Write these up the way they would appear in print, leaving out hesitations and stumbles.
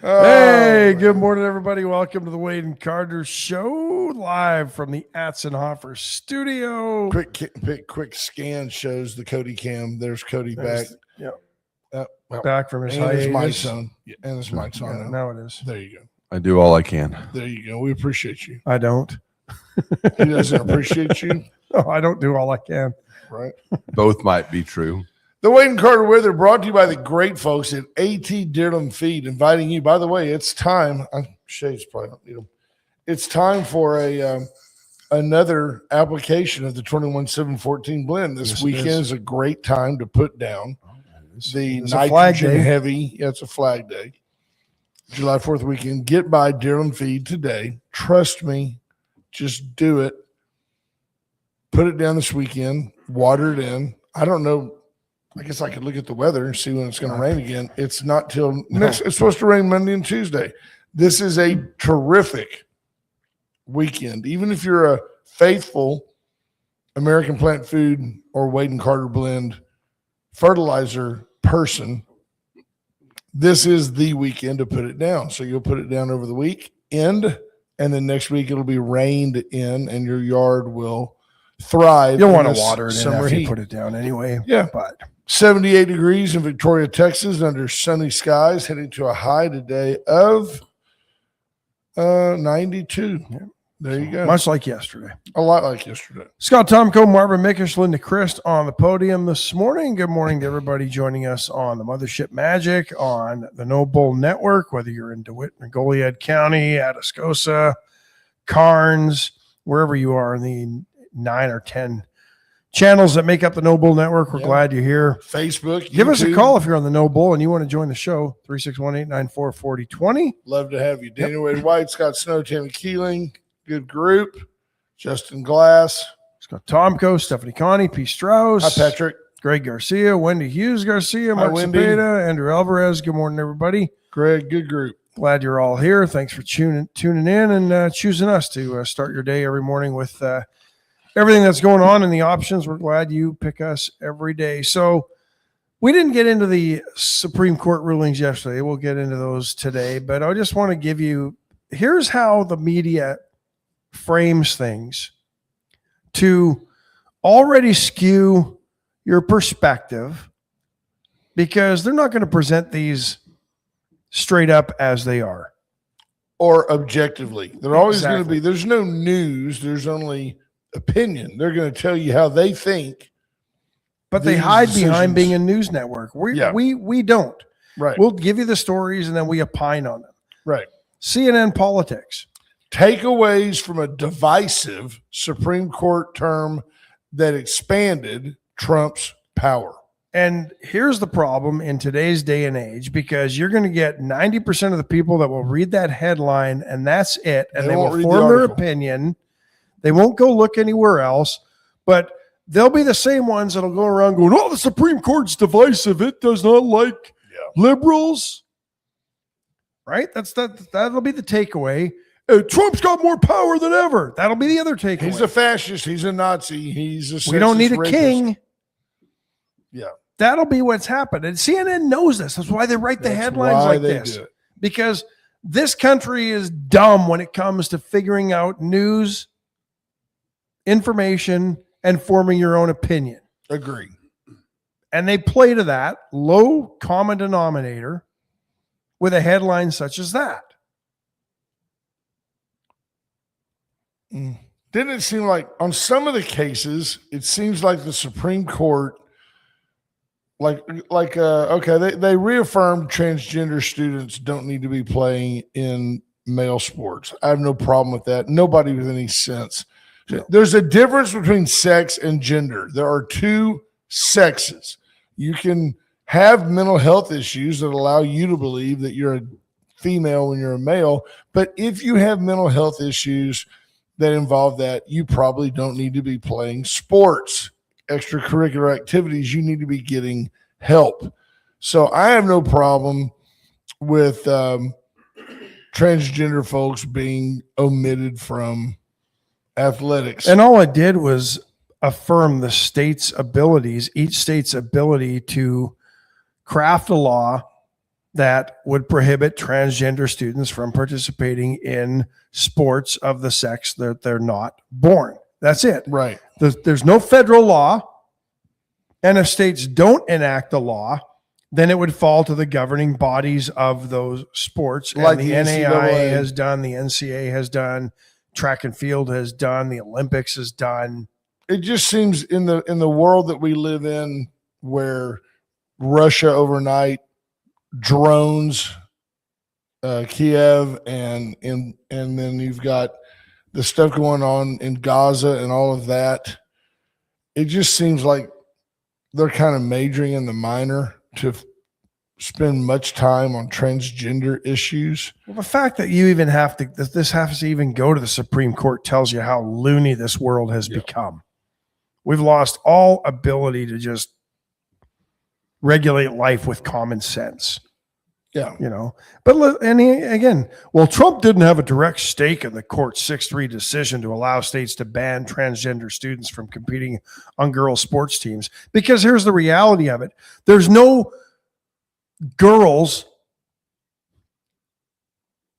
Hey, good morning, everybody. Welcome to the Wade and Carter Show, live from the Atzenhofer studio. Quick scan shows the Cody cam. There's Cody back. Yep. Back from his hiatus. His mic's on. Yeah, and his mic's on Yeah, now. now it is. There you go. I do all I can. There you go. We appreciate you. I don't. He doesn't appreciate you. No, I don't do all I can. Right. Both might be true. The Wade and Carter weather brought to you by the great folks at AT Deerland Feed, inviting you. By the way, it's time. Shades probably don't need them. It's time for another application of the 21-7-14 blend. This weekend is a great time to put down the nitrogen heavy. Yeah, it's a flag day. July 4th weekend. Get by Deerland Feed today. Trust me. Just do it. Put it down this weekend. Water it in. I don't know. I guess I could look at the weather and see when it's going to rain again. It's not till next. It's supposed to rain Monday and Tuesday. This is a terrific weekend. Even if you're a faithful American Plant Food or Wade and Carter blend fertilizer person, this is the weekend to put it down. So you'll put it down over the weekend, and then next week it'll be rained in, and your yard will thrive. You'll want to water it in after heat. you put it down anyway. Yeah. But 78 degrees in Victoria, Texas, under sunny skies, heading to a high today of 92. Yeah. There you go. Much like yesterday. A lot like yesterday. Scott Tomko, Marvin Mickish, Linda Christ on the podium this morning. Good morning to everybody joining us on the Mothership Magic, on the No Bull Network, whether you're in DeWitt or Goliad County, Atascosa, Carnes, wherever you are in the 9 or 10 channels that make up the No Bull Network. We're glad you're here. Facebook, give YouTube. us a call if you're on the No Bull and you want to join the show. 361-894-4020. Love to have you. Daniel Wade White, Scott Snow, Tammy Keeling, good group. Justin Glass, Scott Tomko, Stephanie Connie, P. Strauss. Hi, Patrick. Greg Garcia, Wendy Hughes Garcia, Mark Cepeda, Andrew Alvarez. Good morning, everybody. Greg, good group. Glad you're all here. Thanks for tuning in and choosing us to start your day every morning with everything that's going on and the options. We're glad you pick us every day. So we didn't get into the Supreme Court rulings yesterday. We'll get into those today, but I just want to give you, here's how the media frames things to already skew your perspective, because they're not going to present these straight up as they are. Or objectively. They're always going to be, there's no news, there's only opinion. They're going to tell you how they think. But they hide behind being a news network. We don't. Right. We'll give you the stories and then we opine on them. Right. CNN politics. Takeaways from a divisive Supreme Court term that expanded Trump's power. And here's the problem in today's day and age, because you're going to get 90% of the people that will read that headline and that's it. And they will form their opinion. They won't go look anywhere else, but they'll be the same ones that'll go around going, oh, the Supreme Court's divisive. It does not like liberals. Right? That'll be the takeaway. Trump's got more power than ever. That'll be the other takeaway. He's a fascist. He's a Nazi. He's a sexist, we don't need a rapist. king. Yeah. That'll be what's happened. And CNN knows this. That's why they write the headlines like this. Because this country is dumb when it comes to figuring out news, information, and forming your own opinion. Agree. And they play to that low common denominator with a headline such as that. Didn't it seem like on some of the cases, it seems like the Supreme Court, they reaffirmed transgender students don't need to be playing in male sports. I have no problem with that. Nobody with any sense. No. There's a difference between sex and gender. There are two sexes. You can have mental health issues that allow you to believe that you're a female when you're a male, but if you have mental health issues that involve that, you probably don't need to be playing sports, extracurricular activities. You need to be getting help. So I have no problem with transgender folks being omitted from athletics. And all I did was affirm the state's abilities, each state's ability to craft a law that would prohibit transgender students from participating in sports of the sex that they're not born. That's it. Right. There's no federal law. And if states don't enact the law, then it would fall to the governing bodies of those sports. Like and the the NAIA NCAA. has done, the NCAA has done, track and field has done, the Olympics has done. It just seems in the world that we live in, where Russia overnight drones Kiev, and then you've got the stuff going on in Gaza and all of that. It just seems like they're kind of majoring in the minor to spend much time on transgender issues. Well, the fact that you even have to, this has to even go to the Supreme Court tells you how loony this world has become. We've lost all ability to just regulate life with common sense. Yeah. You know, but again, well, Trump didn't have a direct stake in the court's 6-3 decision to allow states to ban transgender students from competing on girls' sports teams. Because here's the reality of it. There's no girls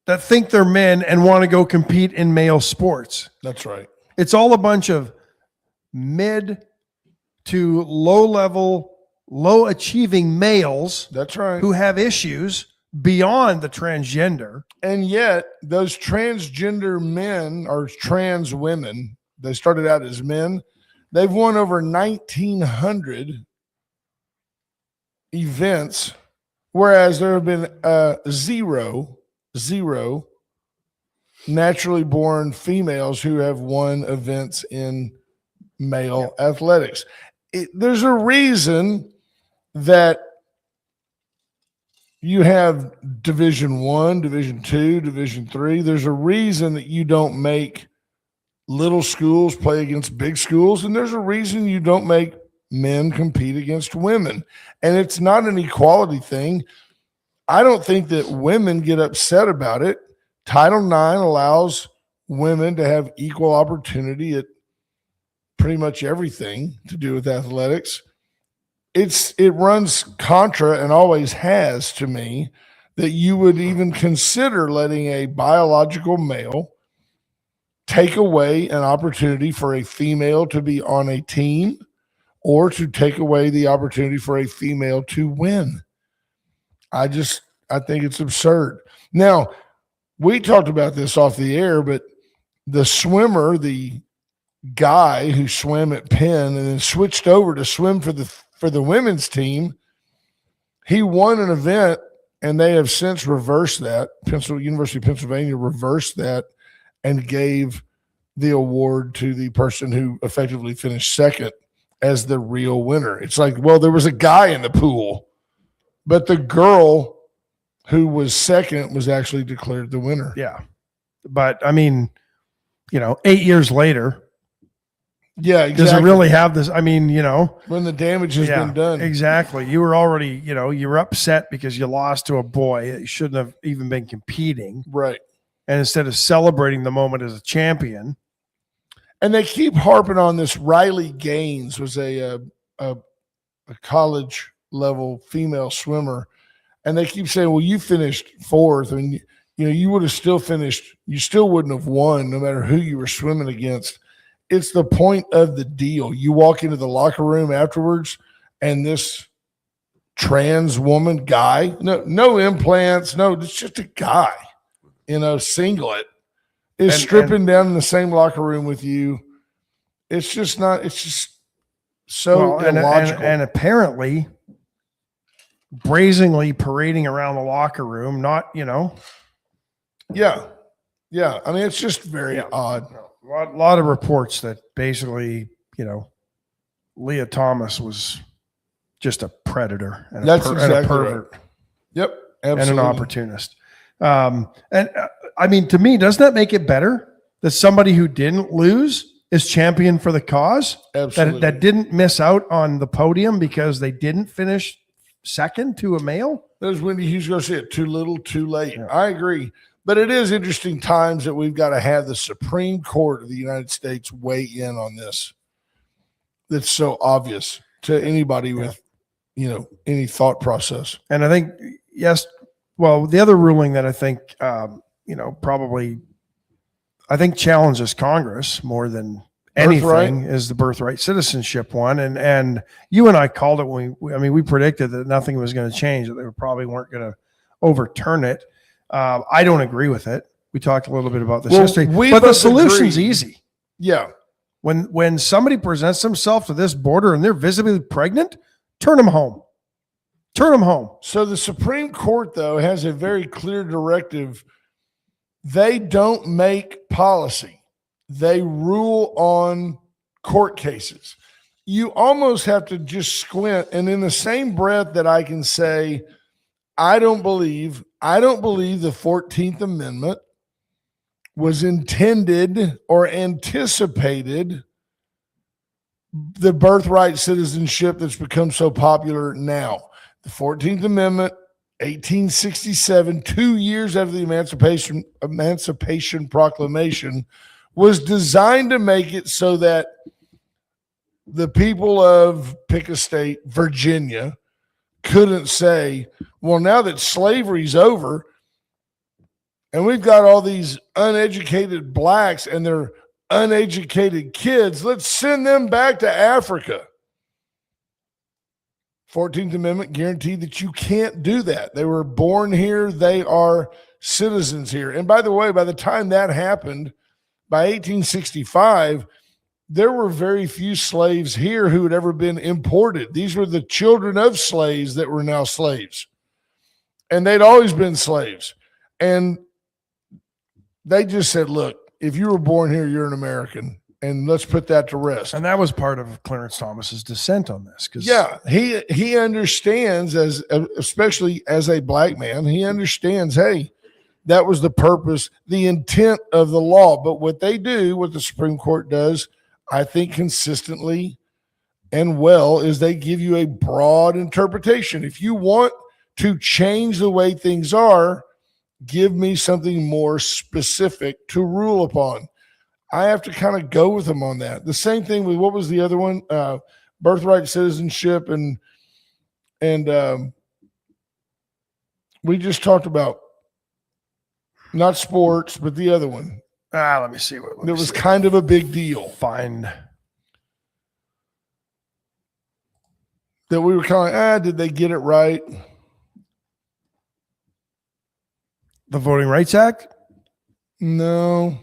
that think they're men and want to go compete in male sports. That's right. It's all a bunch of mid to low level, low achieving males. That's right. Who have issues beyond the transgender. And yet those transgender men or trans women, they started out as men. They've won over 1,900 events, whereas there have been zero naturally born females who have won events in male athletics. There's a reason that you have Division I, Division II, Division III. There's a reason that you don't make little schools play against big schools, and there's a reason you don't make men compete against women. And it's not an equality thing. I don't think that women get upset about it. Title IX allows women to have equal opportunity at pretty much everything to do with athletics. It runs contra, and always has, to me, that you would even consider letting a biological male take away an opportunity for a female to be on a team, or to take away the opportunity for a female to win. I think it's absurd. Now, we talked about this off the air, but the swimmer, the guy who swam at Penn and then switched over to swim for the women's team, he won an event, and they have since reversed that. University of Pennsylvania reversed that and gave the award to the person who effectively finished second as the real winner. It's like, well, there was a guy in the pool, but the girl who was second was actually declared the winner. Yeah. But I mean, 8 years later, yeah, exactly. Does it really have this? I mean, when the damage has been done. Exactly. You were already, you were upset because you lost to a boy that you shouldn't have even been competing. Right. And instead of celebrating the moment as a champion. And they keep harping on this. Riley Gaines was a college level female swimmer. And they keep saying, well, you finished fourth, and you would have still finished, you still wouldn't have won no matter who you were swimming against. It's the point of the deal. You walk into the locker room afterwards, and this trans woman guy, no implants, it's just a guy in a singlet, is stripping down in the same locker room with you. It's just so illogical. And apparently brazenly parading around the locker room, not. Yeah. I mean, it's just very odd. A lot of reports that basically, Leah Thomas was just a predator and a pervert. Right. Yep, absolutely. And an opportunist. I mean, to me, doesn't that make it better that somebody who didn't lose is champion for the cause? Absolutely. That didn't miss out on the podium because they didn't finish second to a male? There's Wendy Hughes going to say it, too little, too late. Yeah. I agree. But it is interesting times that we've got to have the Supreme Court of the United States weigh in on this. That's so obvious to anybody with, any thought process. And I think, yes, Well, the other ruling that I think, probably, I think challenges Congress more than anything is the birthright citizenship one. And you and I called it when we predicted that nothing was going to change, that they probably weren't going to overturn it. I don't agree with it. We talked a little bit about this history, but the solution's easy. Yeah. When somebody presents themselves to this border and they're visibly pregnant, turn them home. Turn them home. So the Supreme Court, though, has a very clear directive. They don't make policy. They rule on court cases. You almost have to just squint. And in the same breath that I can say, I don't believe the 14th Amendment was intended or anticipated the birthright citizenship that's become so popular now. The 14th Amendment, 1867, 2 years after the Emancipation Proclamation, was designed to make it so that the people of, pick a state, Virginia, couldn't say, well, now that slavery's over and we've got all these uneducated blacks and their uneducated kids, let's send them back to Africa. 14th Amendment guaranteed that you can't do that. They were born here. They are citizens here. And by the way, by the time that happened, by 1865, there were very few slaves here who had ever been imported. These were the children of slaves that were now slaves. And they'd always been slaves. And they just said, look, if you were born here, you're an American. And let's put that to rest. And that was part of Clarence Thomas's dissent on this. Yeah, he understands, especially as a black man, he understands, hey, that was the purpose, the intent of the law. But what the Supreme Court does, I think consistently and well, is they give you a broad interpretation. If you want to change the way things are, give me something more specific to rule upon. I have to kind of go with them on that. The same thing with, what was the other one? Birthright citizenship and we just talked about not sports, but the other one. Let me see. It was kind of a big deal. Fine. That we were kind of, did they get it right? The Voting Rights Act? No.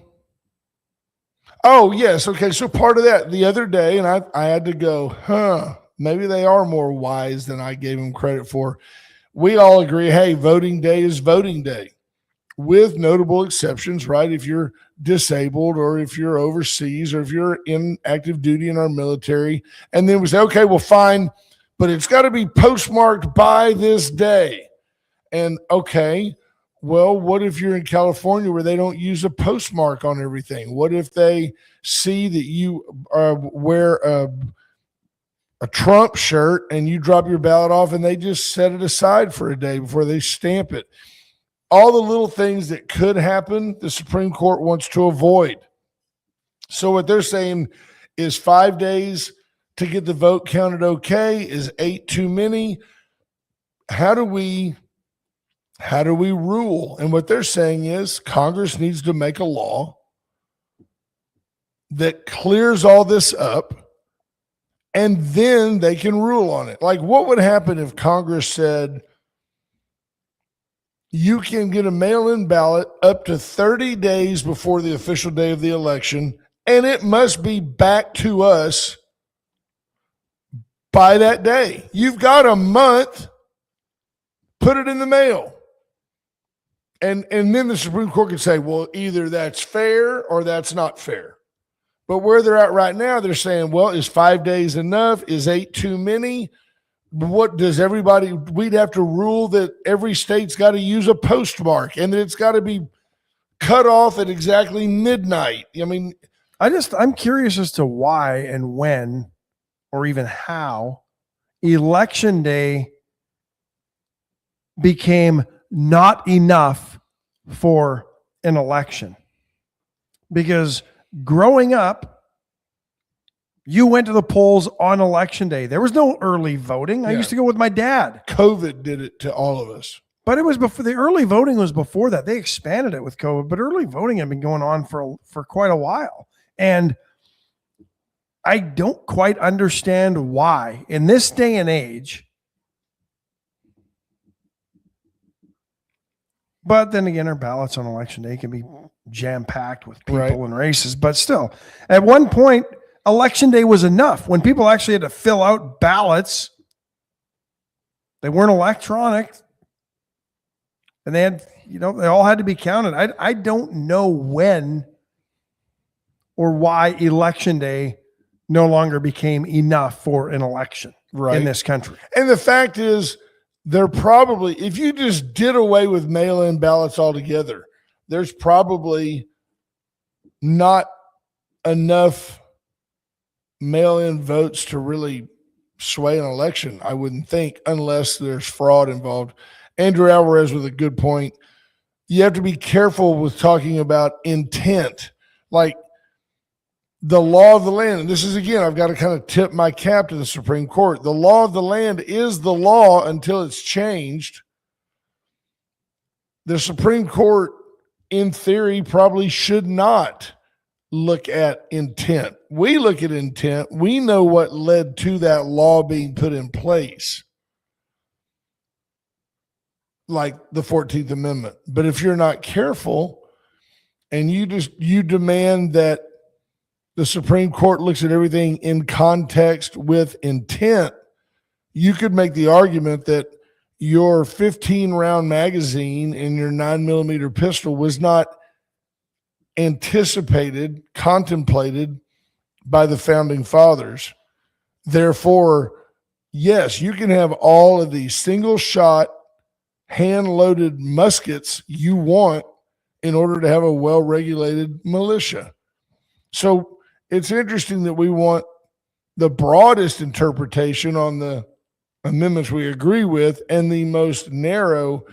Oh, yes. Okay. So part of that the other day, and I had to go, maybe they are more wise than I gave them credit for. We all agree, hey, voting day is voting day, with notable exceptions, right? If you're disabled or if you're overseas or if you're in active duty in our military. And then we say, okay, well, fine, but it's got to be postmarked by this day. And okay, well, what if you're in California where they don't use a postmark on everything? What if they see that you wear a Trump shirt and you drop your ballot off and they just set it aside for a day before they stamp it? All the little things that could happen, the Supreme Court wants to avoid. So what they're saying is 5 days to get the vote counted okay? Is 8 too many? How do we rule? And what they're saying is Congress needs to make a law that clears all this up, and then they can rule on it. Like, what would happen if Congress said you can get a mail-in ballot up to 30 days before the official day of the election, and it must be back to us by that day? You've got a month. Put it in the mail. And then the Supreme Court could say, well, either that's fair or that's not fair. But where they're at right now, they're saying, well, is 5 days enough? Is 8 too many? What does everybody, we'd have to rule that every state's got to use a postmark and that it's got to be cut off at exactly midnight. I mean, I'm curious as to why and when, or even how, Election Day became not enough for an election. Because growing up, you went to the polls on Election Day. There was no early voting. I used to go with my dad. COVID did it to all of us. But it was before the early voting was before that. They expanded it with COVID, but early voting had been going on for quite a while. And I don't quite understand why in this day and age. But then again, our ballots on election day can be jam-packed with people Right. and races. But still, at one point, election day was enough. When people actually had to fill out ballots, they weren't electronic. And they had, they all had to be counted. I don't know when or why election day no longer became enough for an election in this country. And the fact is, they're probably, if you just did away with mail-in ballots altogether, there's probably not enough mail-in votes to really sway an election, I wouldn't think, unless there's fraud involved. Andrew Alvarez with a good point. You have to be careful with talking about intent. Like the law of the land, and this is, again, I've got to kind of tip my cap to the Supreme Court. The law of the land is the law until it's changed. The Supreme Court, in theory, probably should not look at intent. We look at intent. We know what led to that law being put in place, like the 14th Amendment. But if you're not careful and you demand that the Supreme Court looks at everything in context with intent, you could make the argument that your 15-round magazine and your 9mm pistol was not anticipated, contemplated by the founding fathers. Therefore, yes, you can have all of these single-shot, hand-loaded muskets you want in order to have a well-regulated militia. So it's interesting that we want the broadest interpretation on the amendments we agree with and the most narrow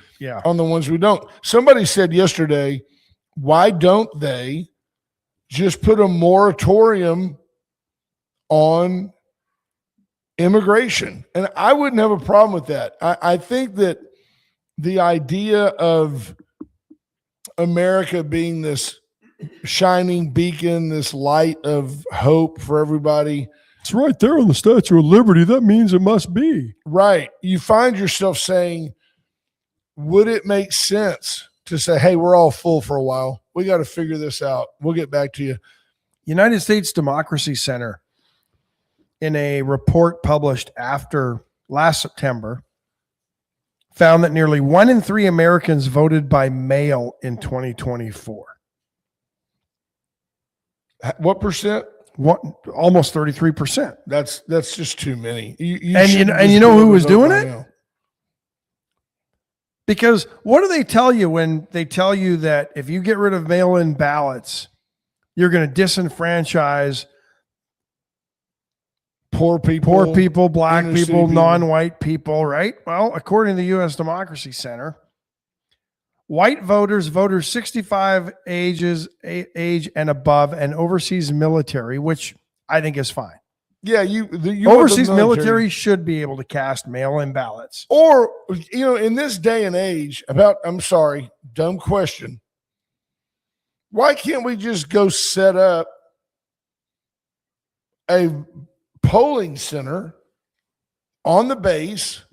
on the ones we don't. Somebody said yesterday, why don't they just put a moratorium on immigration? And I wouldn't have a problem with that. I think that the idea of America being this shining beacon, this light of hope for everybody. It's right there on the Statue of Liberty. That means it must be. Right. You find yourself saying, would it make sense to say, hey, we're all full for a while. We got to figure this out. We'll get back to you. United States Democracy Center, in a report published after last September, found that nearly 1 in 3 Americans voted by mail in 2024. What percent? Almost 33%. That's just too many. You know who was doing it? Now. Because what do they tell you when they tell you that if you get rid of mail-in ballots, you're going to disenfranchise poor people, black people, non-white people, right? Well, according to the U.S. Democracy Center, white voters 65 age and above, and overseas military, which I think is fine. Yeah, overseas military should be able to cast mail-in ballots. Or, in this day and age, I'm sorry, dumb question. Why can't we just go set up a polling center on the base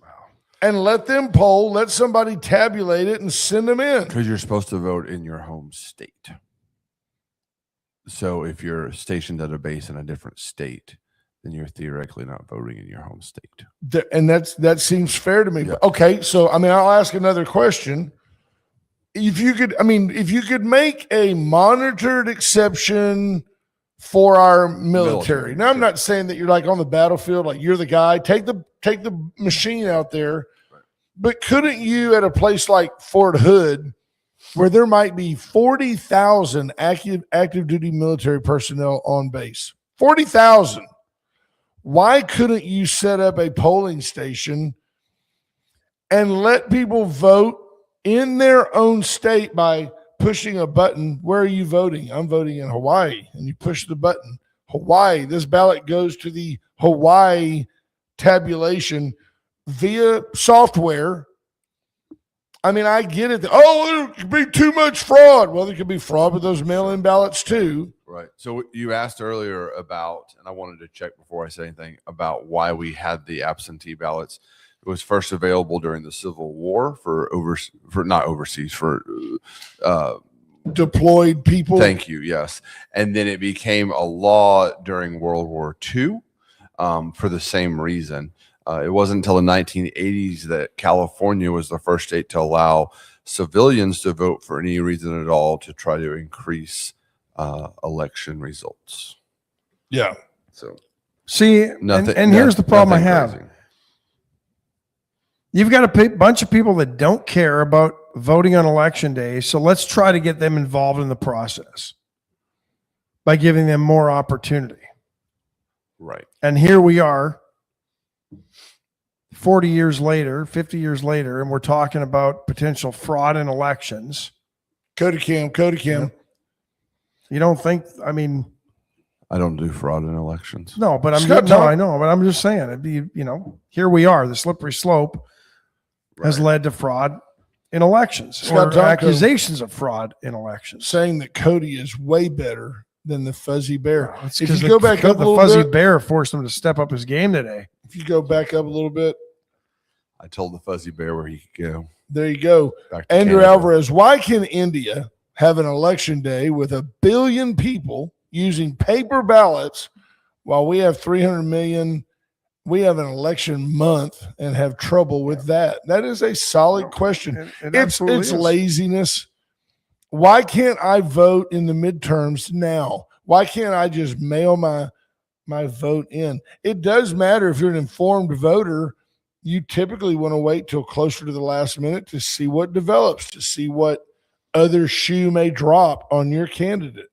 and let them poll, let somebody tabulate it and send them in? Because you're supposed to vote in your home state. So if you're stationed at a base in a different state, then you're theoretically not voting in your home state. And that seems fair to me. Yeah. Okay, so I'll ask another question. If you could make a monitored exception for our military. Now, I'm not saying that you're like on the battlefield, like you're the guy. Take the machine out there. Right. But couldn't you, at a place like Fort Hood, where there might be 40,000 active duty military personnel on base, 40,000? Why couldn't you set up a polling station and let people vote in their own state by pushing a button? Where are you voting? I'm voting in Hawaii. And you push the button. Hawaii. This ballot goes to the Hawaii tabulation via software. I mean, I get it. Oh, there could be too much fraud. Well, there could be fraud with those mail-in ballots too. Right. So you asked earlier about, and I wanted to check before I say anything about why we had the absentee ballots. It was first available during the Civil War for Deployed people. Thank you. Yes. And then it became a law during World War II for the same reason. It wasn't until the 1980s that California was the first state to allow civilians to vote for any reason at all to try to increase election results. Yeah. So See, nothing. and here's the problem I nothing have. crazy. You've got a bunch of people that don't care about voting on election day. So let's try to get them involved in the process by giving them more opportunity. Right. And here we are 40 years later, 50 years later, and we're talking about potential fraud in elections. Cody Cam. You don't think, I mean, I don't do fraud in elections. no, but I know, but I'm just saying it'd be, here we are, the slippery slope has led to fraud in elections Scott or Tonko accusations of fraud in elections. saying that Cody is way better than the fuzzy bear. It's If 'cause you go back up a the little fuzzy bit, bear forced him to step up his game today. if you go back up a little bit, I told the fuzzy bear where he could go. there you go. Back to Andrew Canada. Alvarez, why can India have an election day with 1 billion people using paper ballots while we have 300 million? We have an election month and have trouble with that. That is a solid question. It It's absolutely is. laziness. Why can't I vote in the midterms now? Why can't I just mail my vote in? It does matter if you're an informed voter. You typically want to wait till closer to the last minute to see what develops, to see what other shoe may drop on your candidate.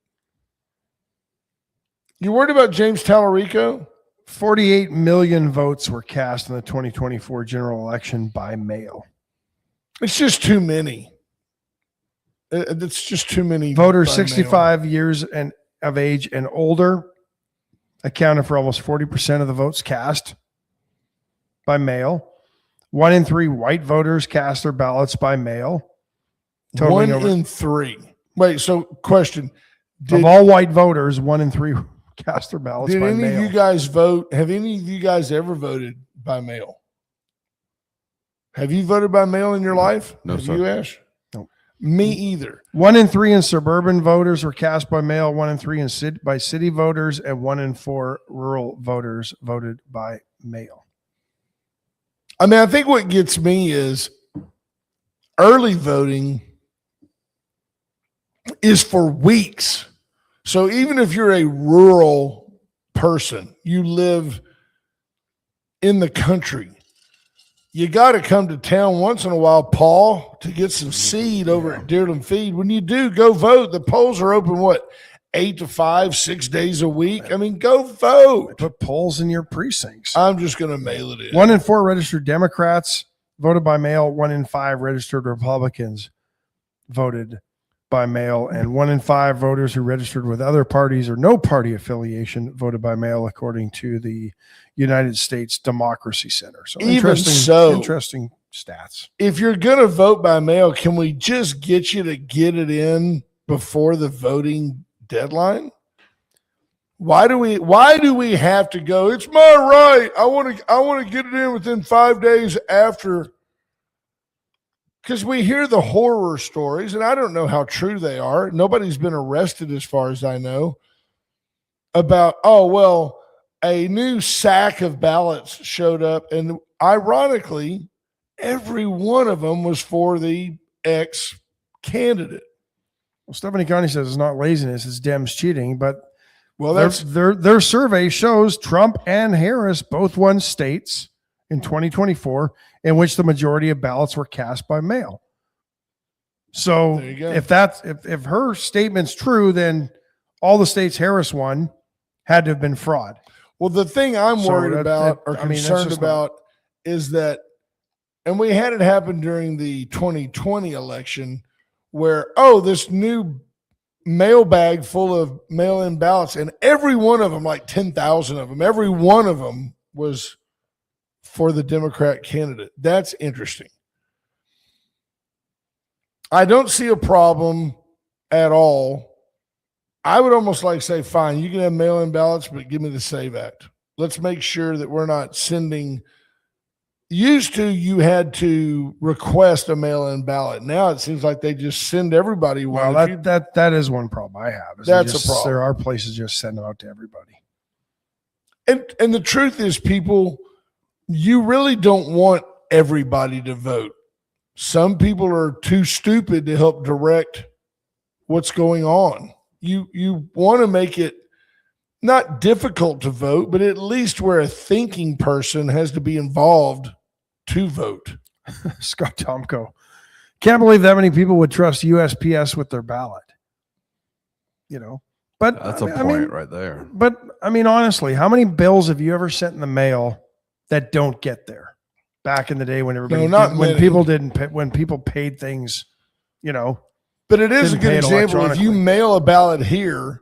You worried about James Tallarico? 48 million votes were cast in the 2024 general election by mail. It's just too many. It's just too many. Voters by 65 years and of age and older accounted for almost 40% of the votes cast by mail. 1 in 3 white voters cast their ballots by mail. mail. 1 in 3. Wait, so question. Of all white voters, 1 in 3 cast their ballots Did by any mail. of you guys vote? Have any of you guys ever voted by mail? Have you voted by mail in your life? No, Have sir. you, Ash? No. Me either. 1 in 3 in suburban voters were cast by mail. 1 in 3 by city voters, and 1 in 4 rural voters voted by mail. I mean, I think what gets me is early voting is for weeks. So even if you're a rural person, you live in the country, you got to come to town once in a while, Paul, to get some seed over at Dearland Feed. When you do, go vote. The polls are open, 8 to 5, 6 days a week? I mean, go vote. Put polls in your precincts. I'm just going to mail it in. 1 in 4 registered Democrats voted by mail. 1 in 5 registered Republicans voted by mail, and 1 in 5 voters who registered with other parties or no party affiliation voted by mail, according to the United States Democracy Center. So Even interesting stats. If you're going to vote by mail, can we just get you to get it in before the voting deadline? Why do we have to go? It's my right. I want to get it in within 5 days after. Because we hear the horror stories, and I don't know how true they are. Nobody's been arrested as far as I know about, a new sack of ballots showed up, and ironically, every one of them was for the ex-candidate. Well, Stephanie Connie says it's not laziness, it's Dems cheating, but Well, that's their survey shows Trump and Harris both won states in 2024 in which the majority of ballots were cast by mail. So There you go. if her statement's true, then all the states Harris won had to have been fraud. Well, the thing I'm So worried that- about that- or I mean, that's concerned just about is that, and we had it happen during the 2020 election where, this new mailbag full of mail-in ballots, and every one of them, like 10,000 of them, every one of them was for the Democrat candidate. That's interesting. I don't see a problem at all. I would almost like say, fine, you can have mail-in ballots, but give me the SAVE Act. Let's make sure that we're not sending. Used to, you had to request a mail-in ballot. Now it seems like they just send everybody one. Well, that is one problem I have. Is That's a problem. There are places just send them out to everybody. And the truth is, people, you really don't want everybody to vote. Some people are too stupid to help direct what's going on. You want to make it not difficult to vote, but at least where a thinking person has to be involved to vote. Scott Tomko. Can't believe that many people would trust USPS with their ballot. But That's a point right there. But I mean, honestly, how many bills have you ever sent in the mail that don't get there? Back in the day when everybody, when people paid things, But it is a good example. If you mail a ballot here,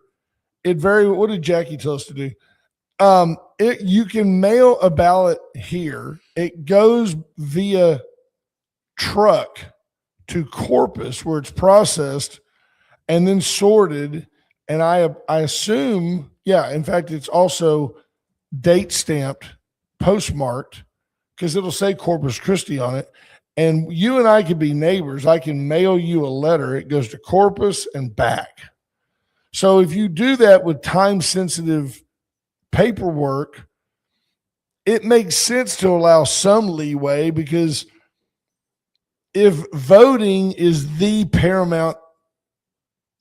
what did Jackie tell us to do? You can mail a ballot here. It goes via truck to Corpus where it's processed and then sorted. And I assume, in fact, it's also date stamped, postmarked, because it'll say Corpus Christi on it. And you and I could be neighbors. I can mail you a letter. It goes to Corpus and back. So if you do that with time-sensitive paperwork, it makes sense to allow some leeway, because if voting is the paramount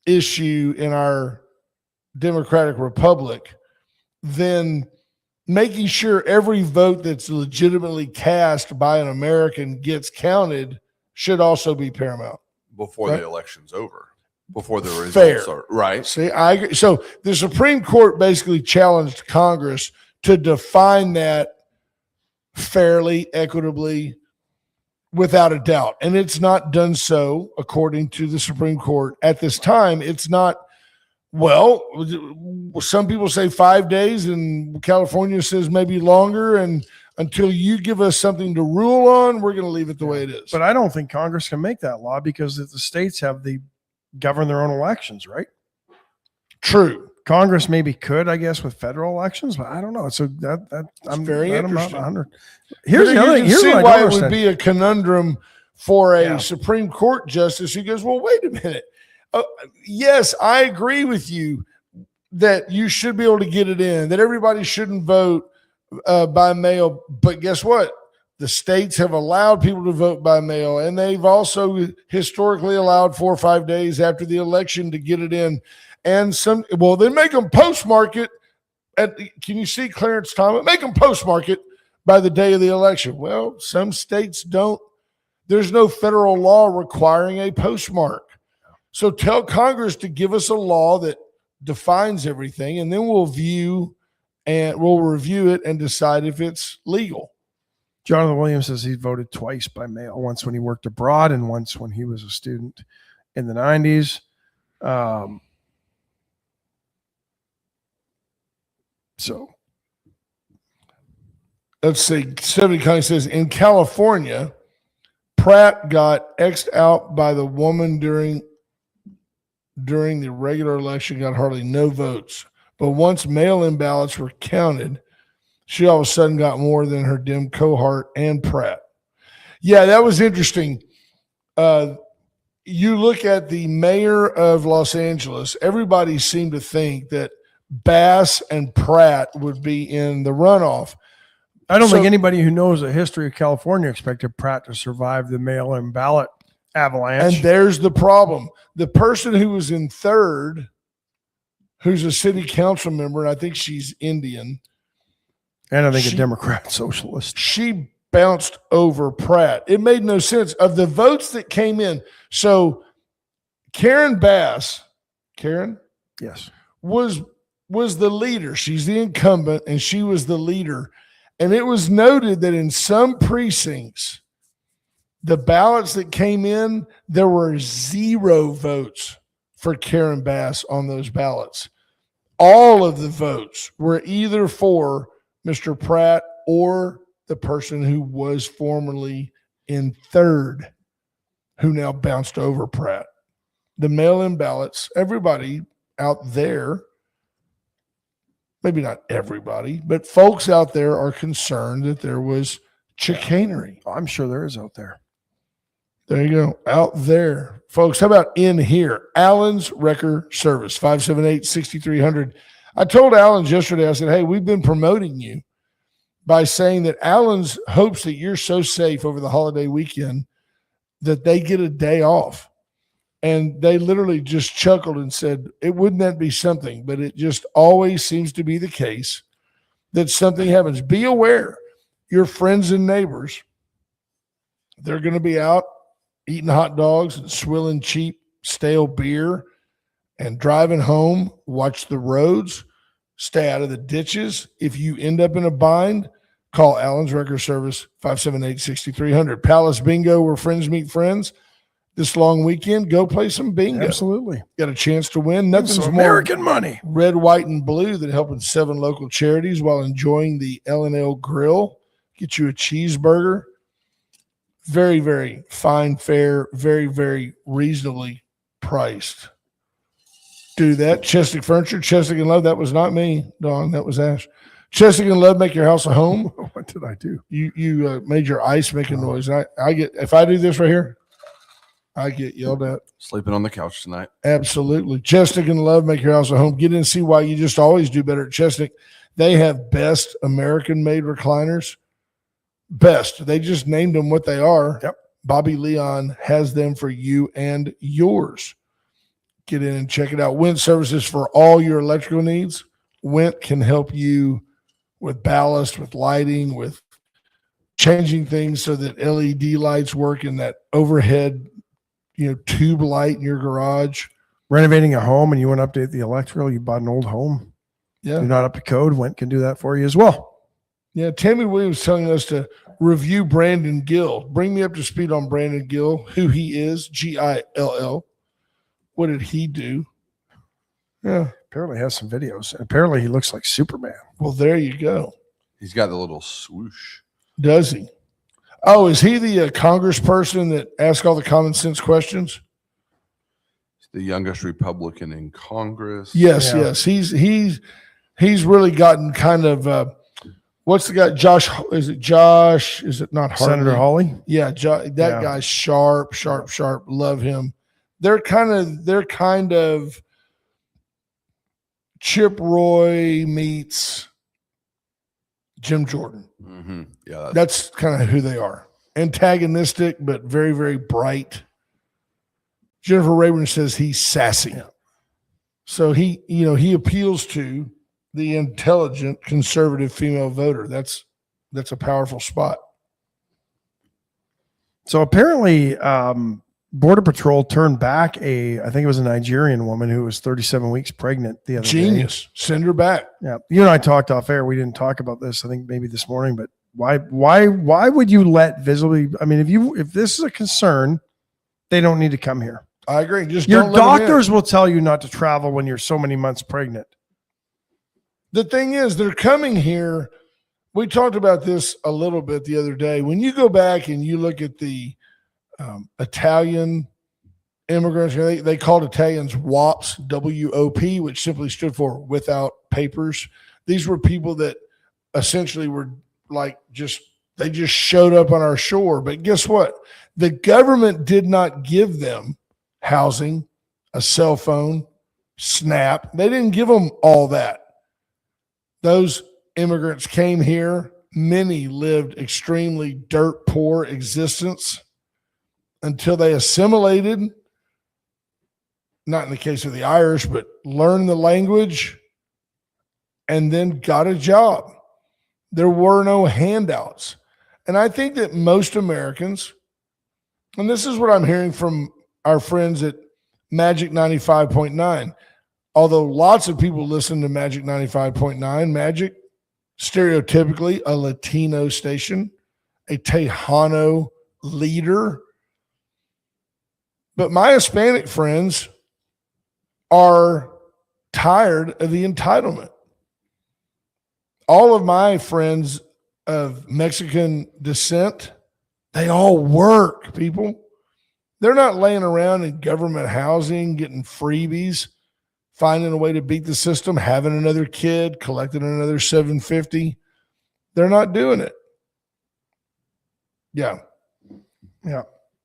issue in our democratic republic, then making sure every vote that's legitimately cast by an American gets counted should also be paramount. Before the election's over. Before the results Fair. are right. See, I agree. So the Supreme Court basically challenged Congress to define that fairly, equitably, without a doubt. And it's not done so, according to the Supreme Court. At this time, it's not, some people say 5 days, and California says maybe longer. And until you give us something to rule on, we're going to leave it the way it is. But I don't think Congress can make that law, because the states govern their own elections, right? True. Congress maybe could, I guess, with federal elections, but I don't know. So I'm very interesting. I'm not 100. Here's the other thing. Here's why it would be a conundrum for a Supreme Court justice who goes, well, wait a minute. Yes, I agree with you that you should be able to get it in, that everybody shouldn't vote by mail. But guess what? The states have allowed people to vote by mail, and they've also historically allowed 4 or 5 days after the election to get it in. And they make them postmark it. Can you see Clarence Thomas? Make them postmark it by the day of the election. Well, some states don't. There's no federal law requiring a postmark. So tell Congress to give us a law that defines everything, and then we'll review it and decide if it's legal. Jonathan Williams says he voted twice by mail, once when he worked abroad and once when he was a student in the 90s. So let's see. 70 Connie says in California, Pratt got X'd out by the woman during the regular election, got hardly no votes. But once mail-in ballots were counted, she all of a sudden got more than her Dem cohort and Pratt. Yeah, that was interesting. You look at the mayor of Los Angeles, everybody seemed to think that Bass and Pratt would be in the runoff. I don't think anybody who knows the history of California expected Pratt to survive the mail-in ballot avalanche. And there's the problem. The person who was in third, who's a city council member, and I think she's Indian, and I think a Democrat socialist, she bounced over Pratt. It made no sense. Of the votes that came in, so Karen Bass, yes, was the leader. She's the incumbent, and she was the leader. And it was noted that in some precincts, the ballots that came in, there were 0 votes for Karen Bass on those ballots. All of the votes were either for Mr. Pratt or the person who was formerly in third, who now bounced over Pratt. The mail-in ballots, everybody out there, maybe not everybody, but folks out there are concerned that there was chicanery. I'm sure there is out there. There you go. Out there. Folks, how about in here? Allen's Wrecker Service, 578-6300. I told Allen's yesterday, I said, hey, we've been promoting you by saying that Allen's hopes that you're so safe over the holiday weekend that they get a day off. And they literally just chuckled and said, wouldn't that be something? But it just always seems to be the case that something happens. Be aware, your friends and neighbors, they're going to be out eating hot dogs and swilling cheap, stale beer and driving home. Watch the roads. Stay out of the ditches. If you end up in a bind, call Allen's Wrecker Service, 578-6300. Palace Bingo, where friends meet friends. This long weekend, go play some bingo. Absolutely. Got a chance to win. Nothing's Some more American money. red, white, and blue than helping 7 local charities while enjoying the L&L Grill. Get you a cheeseburger. Very, very fine fare. Very, very reasonably priced. Do that. Chesnick Furniture, Chesnick and Love. That was not me, Dawn. That was Ash. Chesnick and Love, make your house a home. What did I do? You made your ice make a noise. I get, if I do this right here, I get yelled at. Sleeping on the couch tonight. Absolutely. Chesnick and Love, make your house a home. Get in and see why you just always do better at Chesnick. They have best American-made recliners. Best. They just named them what they are. Yep. Bobby Leon has them for you and yours. Get in and check it out. Wint services for all your electrical needs. Wint can help you with ballast, with lighting, with changing things so that LED lights work in that overhead tube light in your garage. Renovating a home and you want to update the electrical, you bought an old home. Yeah. You're not up to code. Went can do that for you as well. Yeah. Tammy Williams telling us to review Brandon Gill. Bring me up to speed on Brandon Gill, who he is, Gill. What did he do? Yeah. Apparently has some videos. And apparently he looks like Superman. Well, there you go. He's got the little swoosh. Does he? Oh, is he the congressperson that asks all the common sense questions? The youngest Republican in Congress. Yes, Yeah. yes. He's really gotten kind of what's the guy? Josh? Is it Josh? Is it not Hartley? Senator Hawley? Yeah, that guy's sharp. Love him. They're kind of Chip Roy meets Jim Jordan. Mm-hmm. Yeah, That's kind of who they are. Antagonistic, but very, very bright. Jennifer Rayburn says he's sassy. Yeah. So he appeals to the intelligent conservative female voter. That's a powerful spot. So apparently Border Patrol turned back I think it was a Nigerian woman who was 37 weeks pregnant the other day. Genius. Send her back. Yeah. You and I talked off air. We didn't talk about this, I think maybe this morning, but why would you let visibly, I mean, if this is a concern, they don't need to come here. I agree. Just Your don't let 'em in. doctors will tell you not to travel when you're so many months pregnant. The thing is, they're coming here. We talked about this a little bit the other day. When you go back and you look at the Italian immigrants, they called Italians WOPs, W-O-P, which simply stood for without papers. These were people that essentially were they just showed up on our shore. But guess what? The government did not give them housing, a cell phone, SNAP. They didn't give them all that. Those immigrants came here. Many lived extremely dirt poor existence until they assimilated, not in the case of the Irish, but learned the language and then got a job. There were no handouts. And I think that most Americans, and this is what I'm hearing from our friends at Magic 95.9, although lots of people listen to Magic 95.9, Magic, stereotypically a Latino station, a Tejano leader. But my Hispanic friends are tired of the entitlement. All of my friends of Mexican descent, they all work, people. They're not laying around in government housing, getting freebies, finding a way to beat the system, having another kid, collecting another $750. They're not doing it. Yeah. Yeah.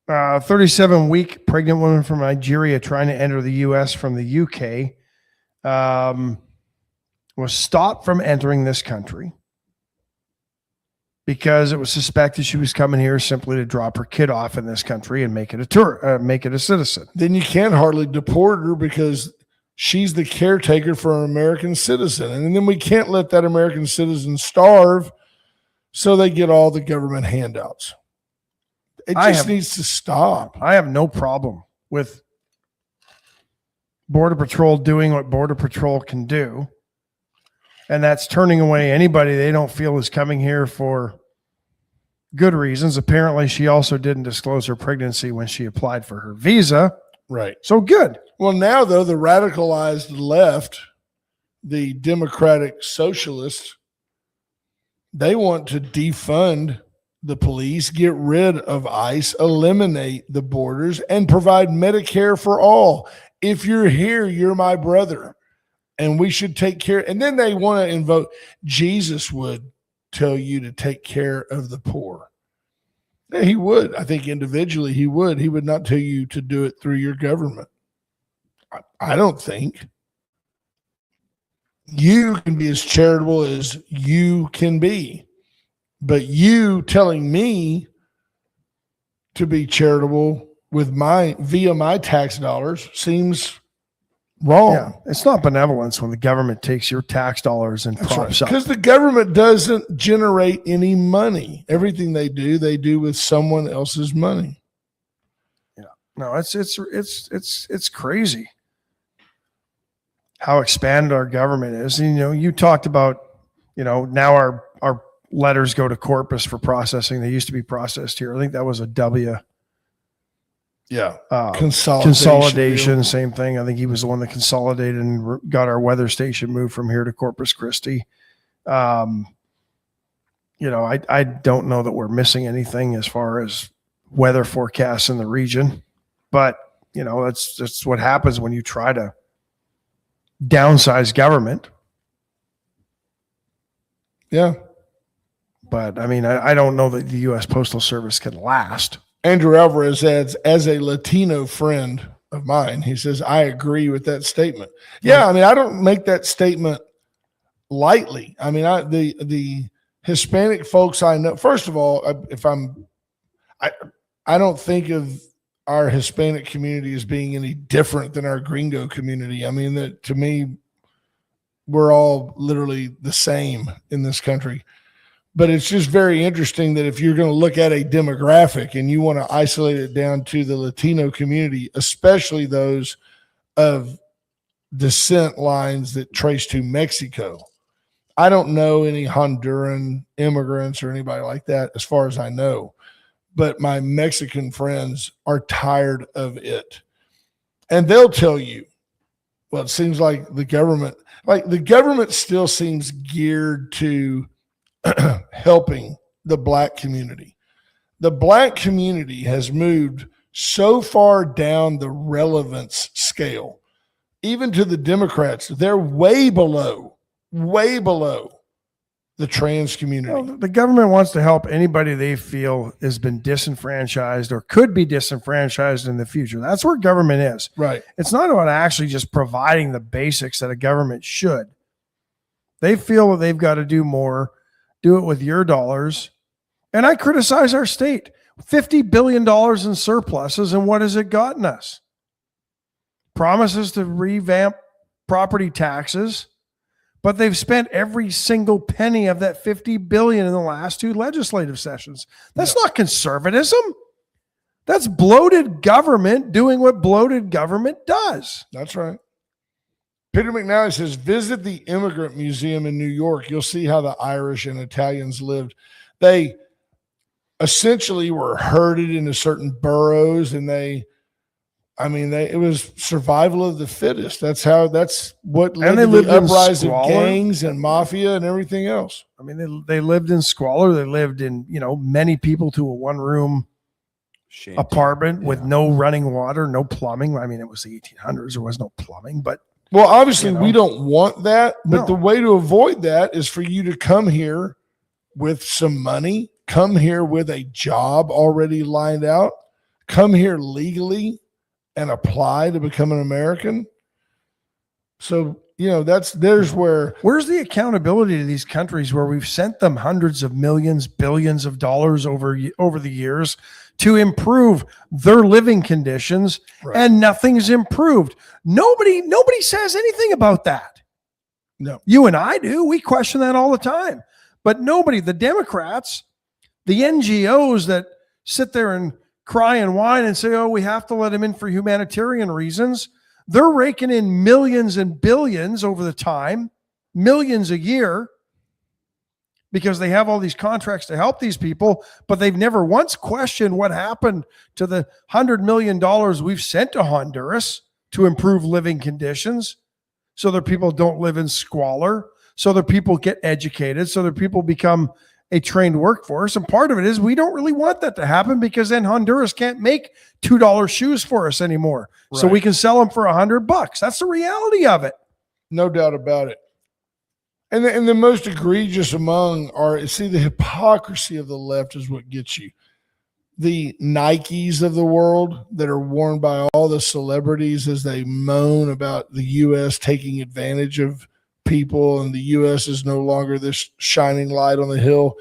37-week pregnant woman from Nigeria trying to enter the U.S. from the UK was stopped from entering this country because it was suspected she was coming here simply to drop her kid off in this country and make it a citizen. Then you can't hardly deport her because she's the caretaker for an American citizen. And then we can't let that American citizen starve so they get all the government handouts. It just needs to stop. I have no problem with Border Patrol doing what Border Patrol can do. And that's turning away anybody they don't feel is coming here for good reasons. Apparently, she also didn't disclose her pregnancy when she applied for her visa. Right. So good. Well, now, though, the radicalized left, the democratic socialists, they want to defund the police, get rid of ICE, eliminate the borders, and provide Medicare for all. If you're here, you're my brother. And we should take care. And then they want to invoke Jesus would tell you to take care of the poor. Yeah, he would. I think individually he would. He would not tell you to do it through your government. I don't think. You can be as charitable as you can be. But you telling me to be charitable with via my tax dollars seems wrong. Yeah, it's not benevolence when the government takes your tax dollars and props up. Because the government doesn't generate any money. Everything they do with someone else's money. Yeah, no, it's crazy how expanded our government is. And, you talked about, now our letters go to Corpus for processing. They used to be processed here. I think that was a W. Yeah. Consolidation, same thing. I think he was the one that consolidated and got our weather station moved from here to Corpus Christi. I don't know that we're missing anything as far as weather forecasts in the region, but that's what happens when you try to downsize government. Yeah. But I don't know that the U.S. Postal Service can last. Andrew Alvarez adds, as a Latino friend of mine, he says, I agree with that statement. Yeah, I don't make that statement lightly. The Hispanic folks I know, first of all, I don't think of our Hispanic community as being any different than our gringo community. That to me, we're all literally the same in this country. But it's just very interesting that if you're going to look at a demographic and you want to isolate it down to the Latino community, especially those of descent lines that trace to Mexico. I don't know any Honduran immigrants or anybody like that, as far as I know. But my Mexican friends are tired of it. And they'll tell you, well, it seems like the government still seems geared to helping the black community. The black community has moved so far down the relevance scale, even to the Democrats. They're way below the trans community. Well, the government wants to help anybody they feel has been disenfranchised or could be disenfranchised in the future. That's where government is. Right. It's not about actually just providing the basics that a government should. They feel that they've got to do more. Do it with your dollars. And I criticize our state. $50 billion in surpluses, and what has it gotten us? Promises to revamp property taxes, but they've spent every single penny of that $50 billion in the last two legislative sessions. That's not conservatism. That's bloated government doing what bloated government does. That's right. Peter McNally says, visit the Immigrant Museum in New York. You'll see how the Irish and Italians lived. They essentially were herded into certain boroughs, and it was survival of the fittest. That's what led to the uprising of gangs and mafia and everything else. They lived in squalor. They lived in, many people to a one-room Shanty. apartment with Yeah. no running water, no plumbing. I mean, it was the 1800s. There was no plumbing, but Well, obviously, You know? we don't want that, but No. the way to avoid that is for you to come here with some money, come here with a job already lined out, come here legally and apply to become an American. So, there's where where's the accountability to these countries where we've sent them hundreds of millions, billions of dollars over the years to improve their living conditions, Right. and nothing's improved? Nobody says anything about that. No. You and I do. We question that all the time. But nobody, the Democrats, the NGOs that sit there and cry and whine and say, oh, we have to let him in for humanitarian reasons, they're raking in millions and billions over the time, millions a year, because they have all these contracts to help these people, but they've never once questioned what happened to the $100 million we've sent to Honduras to improve living conditions so that people don't live in squalor, so that people get educated, so that people become a trained workforce. And part of it is we don't really want that to happen, because then Honduras can't make $2 shoes for us anymore. So Right. we can sell them for $100. That's the reality of it. no doubt about it. And the most egregious among the hypocrisy of the left is what gets you. The Nikes of the world that are worn by all the celebrities as they moan about the U.S. taking advantage of people, and the U.S. is no longer this shining light on the hill,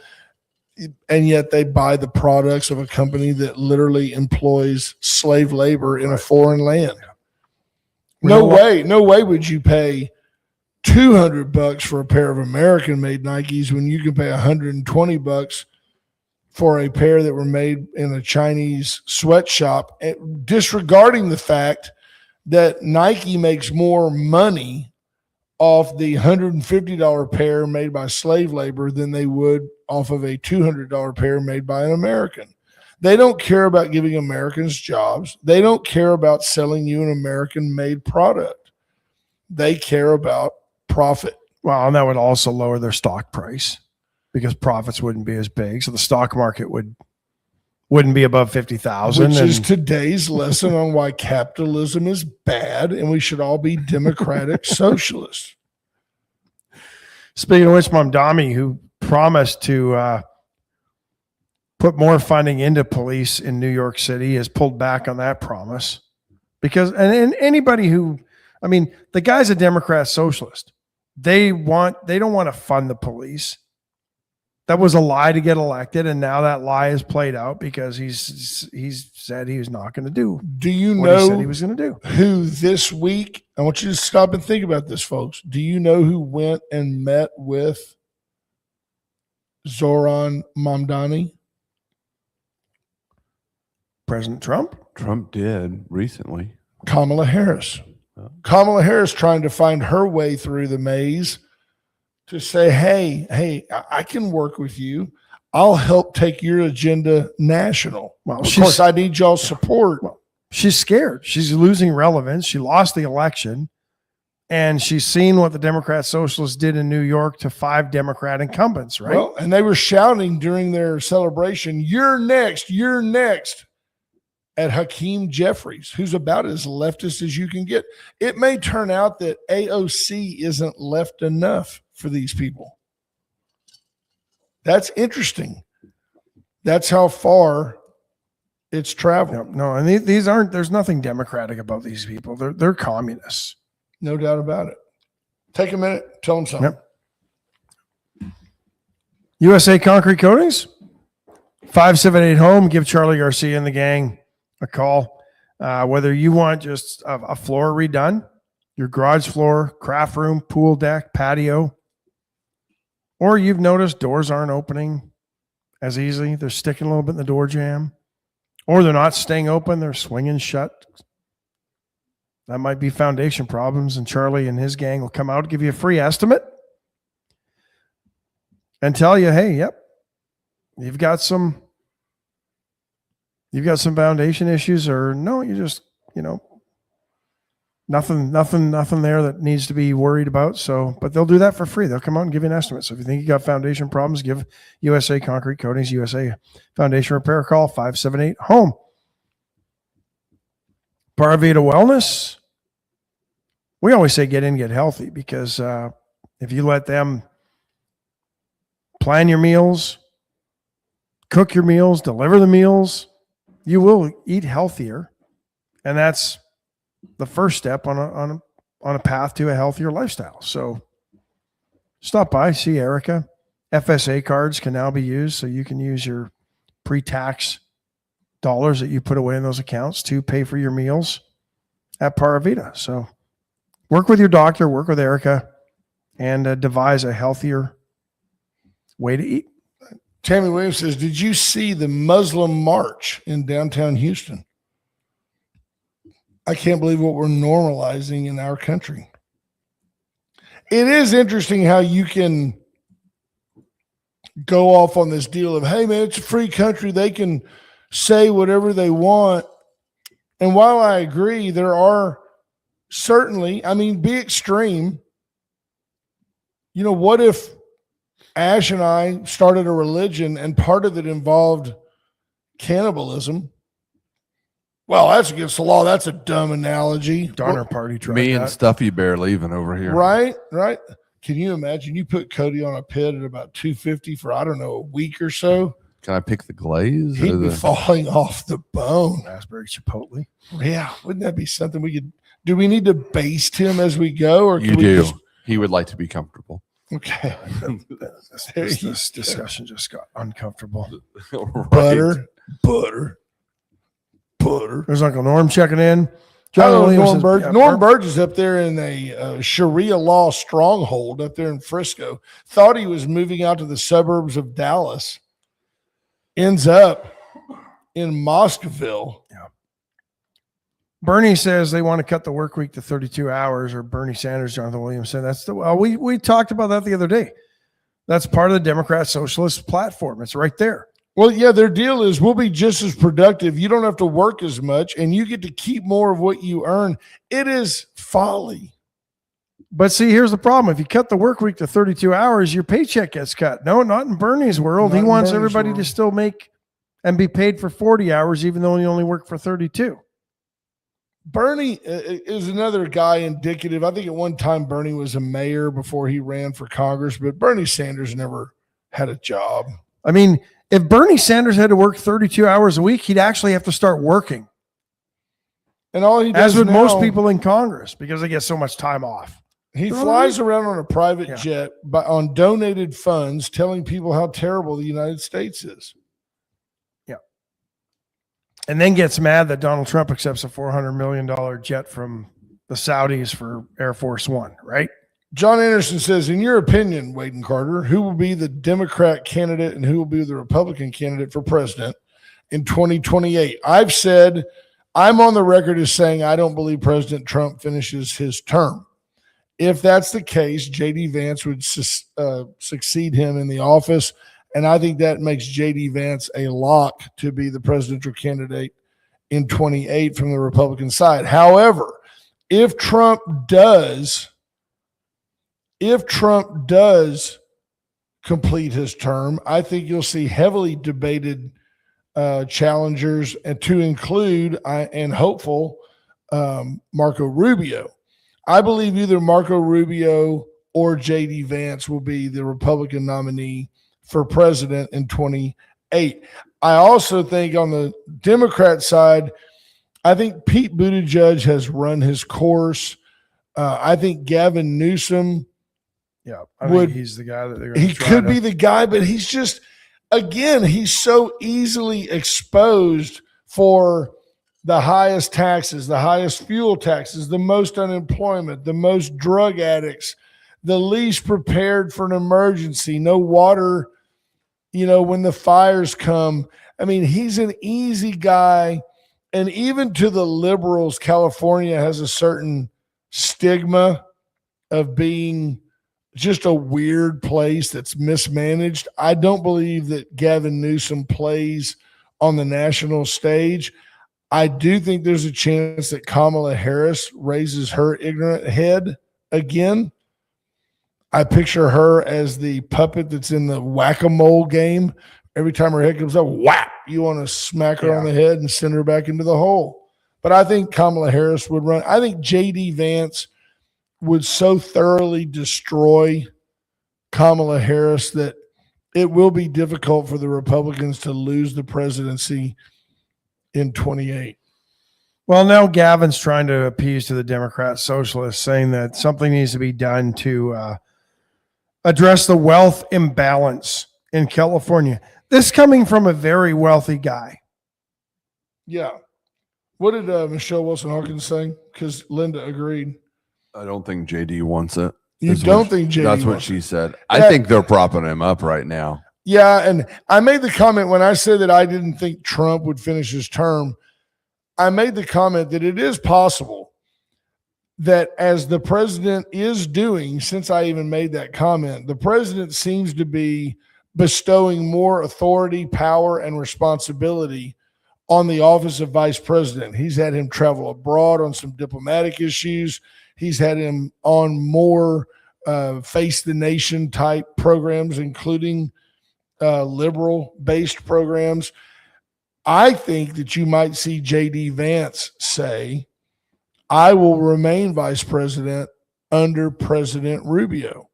and yet they buy the products of a company that literally employs slave labor in a foreign land. No way would you pay $200 for a pair of American-made Nikes when you can pay $120 for a pair that were made in a Chinese sweatshop, disregarding the fact that Nike makes more money off the $150 pair made by slave labor than they would off of a $200 pair made by an American. They don't care about giving Americans jobs. They don't care about selling you an American-made product. They care about profit. Well, and that would also lower their stock price because profits wouldn't be as big. So the stock market wouldn't be above 50,000. Which is today's lesson on why capitalism is bad and we should all be democratic socialists. Speaking of which, Mamdani, who promised to put more funding into police in New York City, has pulled back on that promise. Because, and anybody who, I mean, the guy's a Democrat socialist. They don't want to fund the police. That was a lie to get elected, and now that lie is played out because he's said he was not going to do. Do you what he said know he was going to do? who this week? I want you to stop and think about this, folks. Do you know who went and met with Zoran Mamdani? President Trump. Trump did recently. Kamala Harris. Oh. Kamala Harris trying to find her way through the maze to say, hey, I can work with you. I'll help take your agenda national. Well, of course, I need y'all's support. She's scared. She's losing relevance. She lost the election, and she's seen what the Democrat socialists did in New York to 5 Democrat incumbents, right? Well, and they were shouting during their celebration, you're next, at Hakeem Jeffries, who's about as leftist as you can get. It may turn out that AOC isn't left enough for these people. That's interesting. That's how far it's traveled. Yep, no, and these aren't. There's nothing democratic about these people. They're communists. No doubt about it. Take a minute. Tell them something. Yep. USA Concrete Coatings, 578 home. Give Charlie Garcia and the gang a call. Whether you want just a floor redone, your garage floor, craft room, pool deck, patio, or you've noticed doors aren't opening as easily. They're sticking a little bit in the door jamb, or they're not staying open. They're swinging shut. That might be foundation problems, and Charlie and his gang will come out, give you a free estimate, and tell you, hey, yep, you've got some foundation issues, or no, you just, nothing there that needs to be worried about. So, but they'll do that for free. They'll come out and give you an estimate. So if you think you got foundation problems, give USA Concrete Coatings, USA Foundation Repair, call 578 home. Paravita Wellness. We always say get in, get healthy, because if you let them plan your meals, cook your meals, deliver the meals, you will eat healthier. And that's the first step on a path to a healthier lifestyle. So stop by, see Erica. FSA cards can now be used, so you can use your pre-tax dollars that you put away in those accounts to pay for your meals at Paravita. So work with your doctor, work with Erica, and devise a healthier way to eat. Tammy Williams says, did you see the Muslim march in downtown Houston? I can't believe what we're normalizing in our country. It is interesting how you can go off on this deal of, hey, man, it's a free country. They can say whatever they want. And while I agree, there are certainly, be extreme. What if Ash and I started a religion and part of it involved cannibalism? Well, that's against the law. That's a dumb analogy. Donner Party tried Me that. and Stuffy Bear leaving over here. Right. Can you imagine you put Cody on a pit at about 250 for, I don't know, a week or so? Can I pick the glaze? He'd be falling off the bone. Raspberry Chipotle. Yeah. Wouldn't that be something we could do? We need to baste him as we go, or You do. He would like to be comfortable. Okay. This discussion just got uncomfortable. Right. Butter. There's Uncle Norm checking in. Hello, Norm says, Burge. Norm Burge is up there in a Sharia law stronghold up there in Frisco. Thought he was moving out to the suburbs of Dallas. Ends up in Moscoville. Yeah. Bernie says they want to cut the work week to 32 hours, or Bernie Sanders, Jonathan Williamson. We talked about that the other day. That's part of the Democrat Socialist platform. It's right there. Well, yeah, their deal is we'll be just as productive. You don't have to work as much, and you get to keep more of what you earn. It is folly. But see, here's the problem. If you cut the work week to 32 hours, your paycheck gets cut. No, not in Bernie's world. He wants everybody to still make and be paid for 40 hours, even though you only work for 32. Bernie is another guy indicative. I think at one time Bernie was a mayor before he ran for Congress, but Bernie Sanders never had a job. If Bernie Sanders had to work 32 hours a week, he'd actually have to start working. And all he does, as would most people in Congress, because they get so much time off. He flies around on a private jet on donated funds, telling people how terrible the United States is. Yeah. And then gets mad that Donald Trump accepts a $400 million jet from the Saudis for Air Force One, right? John Anderson says, in your opinion, Wade and Carter, who will be the Democrat candidate and who will be the Republican candidate for president in 2028? I've said, I'm on the record as saying I don't believe President Trump finishes his term. If that's the case, J.D. Vance would succeed him in the office, and I think that makes J.D. Vance a lock to be the presidential candidate in 28 from the Republican side. However, if Trump does complete his term, I think you'll see heavily debated challengers, and to include and hopeful Marco Rubio. I believe either Marco Rubio or J.D. Vance will be the Republican nominee for president in 28. I also think on the Democrat side, I think Pete Buttigieg has run his course. I think Gavin Newsom, I think he's the guy that they're going to try. He could be the guy, but he's just, again, he's so easily exposed for the highest taxes, the highest fuel taxes, the most unemployment, the most drug addicts, the least prepared for an emergency, no water, when the fires come. He's an easy guy. And even to the liberals, California has a certain stigma of being just a weird place that's mismanaged. I don't believe that Gavin Newsom plays on the national stage. I do think there's a chance that Kamala Harris raises her ignorant head again. I picture her as the puppet that's in the whack-a-mole game. Every time her head comes up, whap, you want to smack her on the head and send her back into the hole. but I think Kamala Harris would run. I think J.D. Vance would so thoroughly destroy Kamala Harris that it will be difficult for the Republicans to lose the presidency in 28. Well, now Gavin's trying to appease to the Democrat socialists, saying that something needs to be done to address the wealth imbalance in California. This coming from a very wealthy guy. Yeah. What did Michelle Wilson Hawkins say? Because Linda agreed. I don't think JD wants it. You don't think JD That's what wants she it? said. I think they're propping him up right now. Yeah, and I made the comment when I said that I didn't think Trump would finish his term. I made the comment that it is possible that, as the president is doing, since I even made that comment, the president seems to be bestowing more authority, power, and responsibility on the office of vice president. He's had him travel abroad on some diplomatic issues. He's had him on more face the nation type programs, including liberal-based programs. I think that you might see J.D. Vance say, I will remain vice president under President Rubio.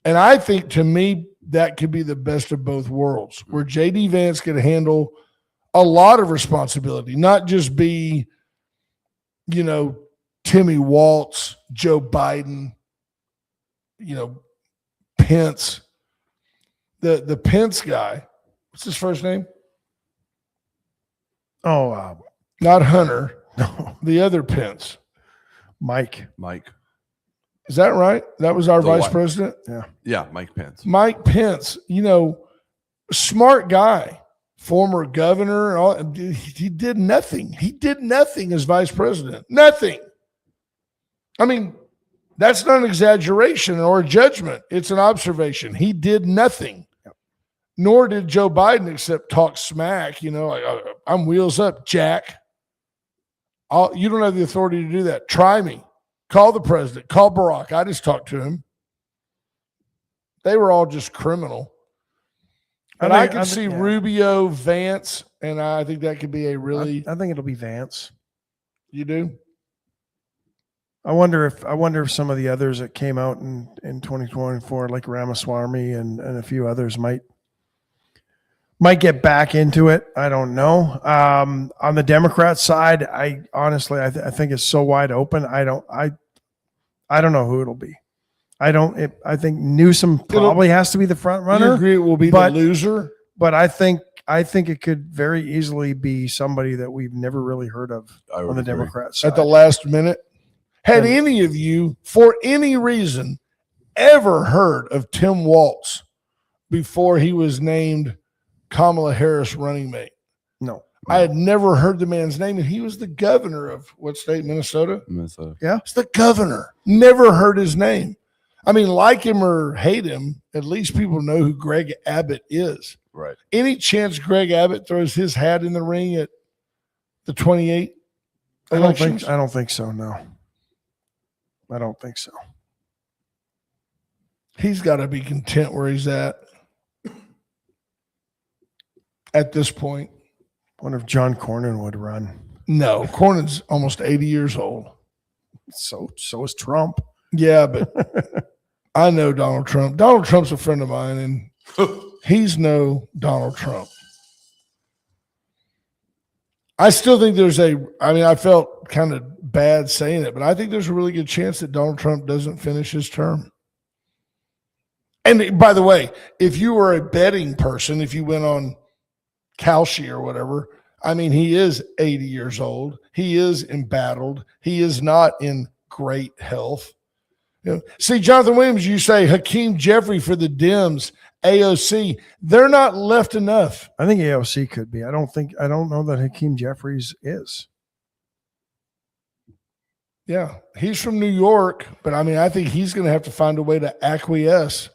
And I think, to me, that could be the best of both worlds, where J.D. Vance could handle a lot of responsibility, not just be, Timmy Waltz, Joe Biden, Pence. The Pence guy, what's his first name? Oh, Not Hunter. no, The other Pence. Mike. Is that right? That was our The vice what? president? Yeah, Mike Pence. Mike Pence, smart guy, former governor. And all, he did nothing. He did nothing as vice president. Nothing. I mean, that's not an exaggeration or a judgment. It's an observation. He did nothing. Nor did Joe Biden, except talk smack. I'm wheels up, Jack. You don't have the authority to do that. Try me. Call the president. Call Barack. I just talked to him. They were all just criminal. And I can see Rubio, Vance, and I think that could be a really. I think it'll be Vance. You do? I wonder if some of the others that came out in 2024, like Ramaswamy and a few others, might get back into it. I don't know. On the Democrat side, I honestly think it's so wide open. I don't know who it'll be. I think Newsom probably has to be the front runner. You agree it will be the loser? But I think it could very easily be somebody that we've never really heard of on the Democrat side. At the last minute? Had any of you, for any reason, ever heard of Tim Walz before he was named Kamala Harris running mate? No. I had never heard the man's name, and he was the governor of what state? Minnesota? Yeah. It's the governor. Never heard his name. I mean, like him or hate him, at least people know who Greg Abbott is. Right. Any chance Greg Abbott throws his hat in the ring at the 28 elections? I don't think so, no. I don't think so. He's got to be content where he's at this point. I wonder if John Cornyn would run. No, Cornyn's almost 80 years old. So is Trump. Yeah, but I know Donald Trump. Donald Trump's a friend of mine, and he's no Donald Trump. I still think I felt kind of bad saying it, but I think there's a really good chance that Donald Trump doesn't finish his term. And by the way, if you were a betting person, if you went on Kalshi or whatever, he is 80 years old. He is embattled. He is not in great health. See, Jonathan Williams, you say Hakeem Jeffrey for the Dems, AOC. They're not left enough. I think AOC could be. I don't know that Hakeem Jeffries is. Yeah, he's from New York, but I think he's going to have to find a way to acquiesce.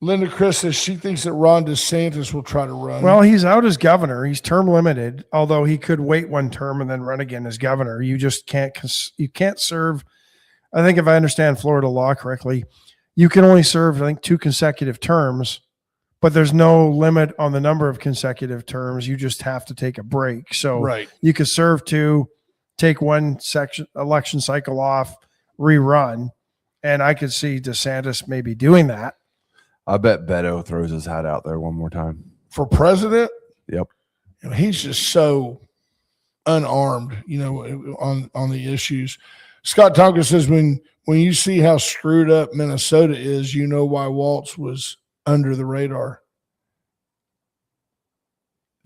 Linda Chris says she thinks that Ron DeSantis will try to run. Well, he's out as governor. He's term limited, although he could wait one term and then run again as governor. You just can't serve. I think if I understand Florida law correctly, you can only serve, 2 consecutive terms but there's no limit on the number of consecutive terms. You just have to take a break. So Right. you could serve 2, take one election cycle off, rerun. And I could see DeSantis maybe doing that. I bet Beto throws his hat out there one more time. For president? Yep. He's just so unarmed, on the issues. Scott Tompkins says when you see how screwed up Minnesota is, you know why Waltz was under the radar.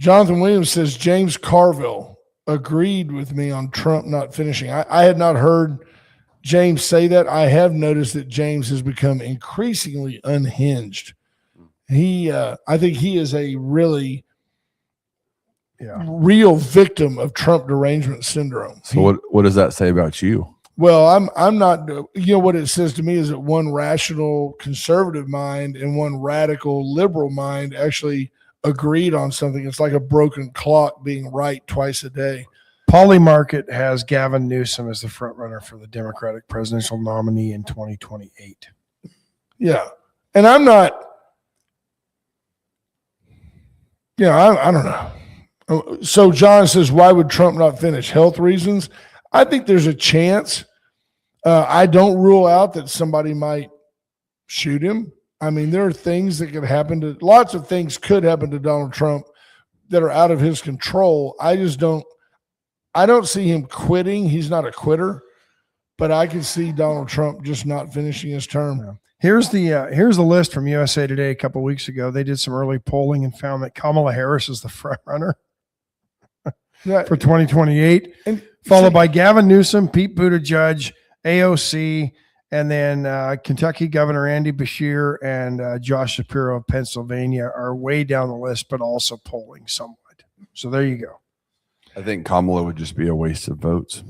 Jonathan Williams says James Carville agreed with me on Trump not finishing. I had not heard James say that. I have noticed that James has become increasingly unhinged. I think he is a really real victim of Trump derangement syndrome. So what does that say about you? Well, I'm not, what it says to me is that one rational conservative mind and one radical liberal mind actually agreed on something. It's like a broken clock being right twice a day. Polymarket has Gavin Newsom as the front runner for the Democratic presidential nominee in 2028. Yeah. And I'm not, I don't know. So John says, why would Trump not finish? Health reasons? I think there's a chance. I don't rule out that somebody might shoot him. I mean, there are things that could happen lots of things could happen to Donald Trump that are out of his control. I don't see him quitting. He's not a quitter, but I can see Donald Trump just not finishing his term. Here's the list from USA Today a couple of weeks ago. They did some early polling and found that Kamala Harris is the front runner for 2028, followed by Gavin Newsom, Pete Buttigieg, AOC, and then Kentucky Governor Andy Beshear and Josh Shapiro of Pennsylvania are way down the list, but also polling somewhat. So there you go. I think Kamala would just be a waste of votes.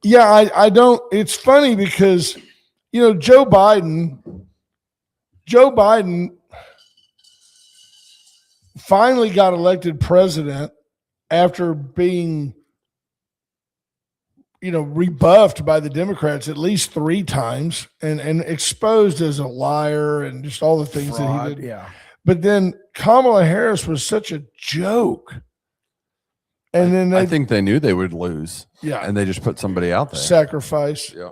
Yeah, I don't. It's funny because, Joe Biden finally got elected president after being, rebuffed by the Democrats at least 3 times and exposed as a liar and just all the things that he did. Yeah. But then Kamala Harris was such a joke. And then I think they knew they would lose. Yeah. And they just put somebody out there. Sacrifice. Yeah.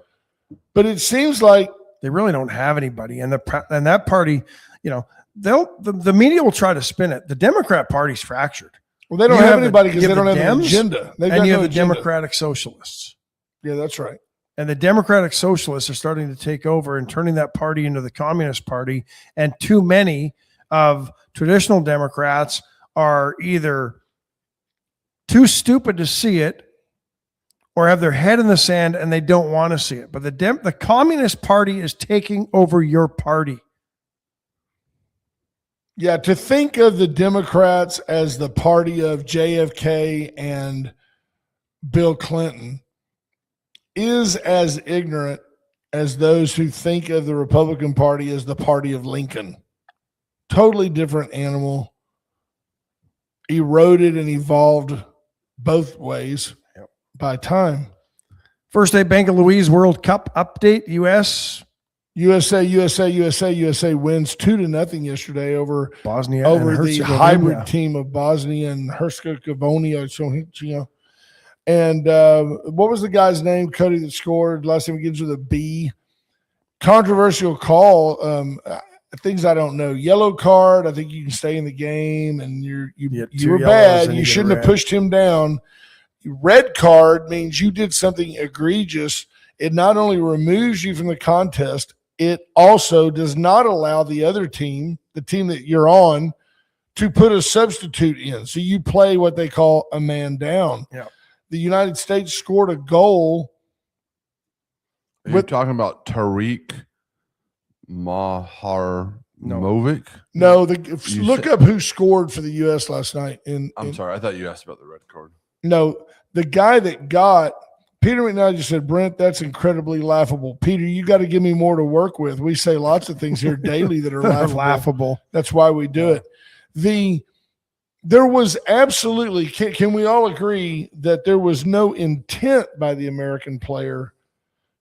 But it seems like they really don't have anybody. And that party, the media will try to spin it. The Democrat Party's fractured. Well, they don't have anybody because they don't have an agenda. And you have the Democratic Socialists. Yeah, that's right. And the Democratic Socialists are starting to take over and turning that party into the Communist Party. And too many of traditional Democrats are either too stupid to see it or have their head in the sand and they don't want to see it. But the Communist Party is taking over your party. Yeah, to think of the Democrats as the party of JFK and Bill Clinton is as ignorant as those who think of the Republican Party as the party of Lincoln. Totally different animal, eroded and evolved both ways by time. First day Bank of Louise World Cup update. USA wins 2-0 yesterday over Bosnia, over the hybrid team of Bosnia and Herzegovina. And what was the guy's name, Cody, that scored? Last time he begins with a B. Controversial call. Things I don't know. Yellow card. I think you can stay in the game, and you were bad. You shouldn't have pushed him down. Red card means you did something egregious. It not only removes you from the contest, it also does not allow the other team, the team that you're on, to put a substitute in. So you play what they call a man down. Yeah. The United States scored a goal. We're talking about Tariq Maharovic. No, look up who scored for the U.S. last night. I'm sorry, I thought you asked about the red card. No, the guy that got Peter McNally just said, Brent, that's incredibly laughable. Peter, you got to give me more to work with. We say lots of things here daily that are laughable. That's why we do it. There was absolutely, can we all agree that there was no intent by the American player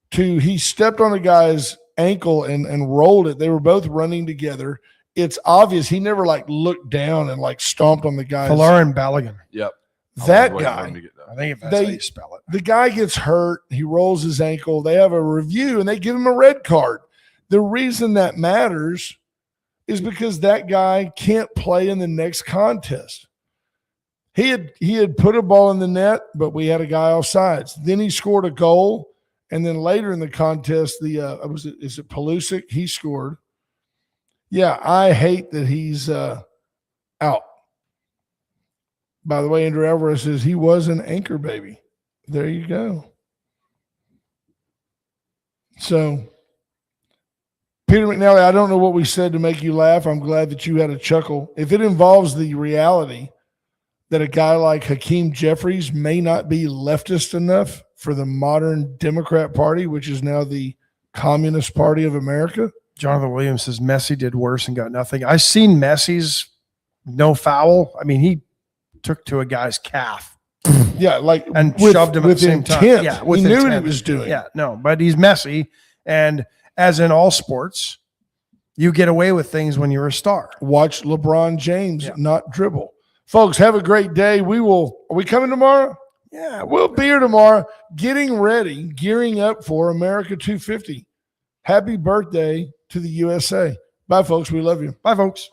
he stepped on a guy's ankle and rolled it. They were both running together. it's obvious he never like looked down and like stomped on the guy. Falarin Balogun. Yep. That I was waiting for guy, him to get done. I think if that's how you spell it. the guy gets hurt. He rolls his ankle. They have a review and they give him a red card. The reason that matters is because that guy can't play in the next contest. He had put a ball in the net, but we had a guy offsides. Then he scored a goal, and then later in the contest, is it Pulisic? He scored. Yeah, I hate that he's out. By the way, Andrew Alvarez says he was an anchor baby. There you go. So, Peter McNally, I don't know what we said to make you laugh. I'm glad that you had a chuckle. If it involves the reality that a guy like Hakeem Jeffries may not be leftist enough for the modern Democrat Party, which is now the Communist Party of America. Jonathan Williams says Messi did worse and got nothing. I seen Messi's no foul. I mean, he took to a guy's calf. Yeah, like and shoved him at the same intent. time. Yeah, he knew what he was doing. Yeah, no, but he's Messi. And as in all sports, you get away with things when you're a star. Watch LeBron James not dribble. Folks, have a great day. Are we coming tomorrow? Yeah, we'll be here tomorrow, getting ready, gearing up for America 250. Happy birthday to the USA. Bye, folks. We love you. Bye, folks.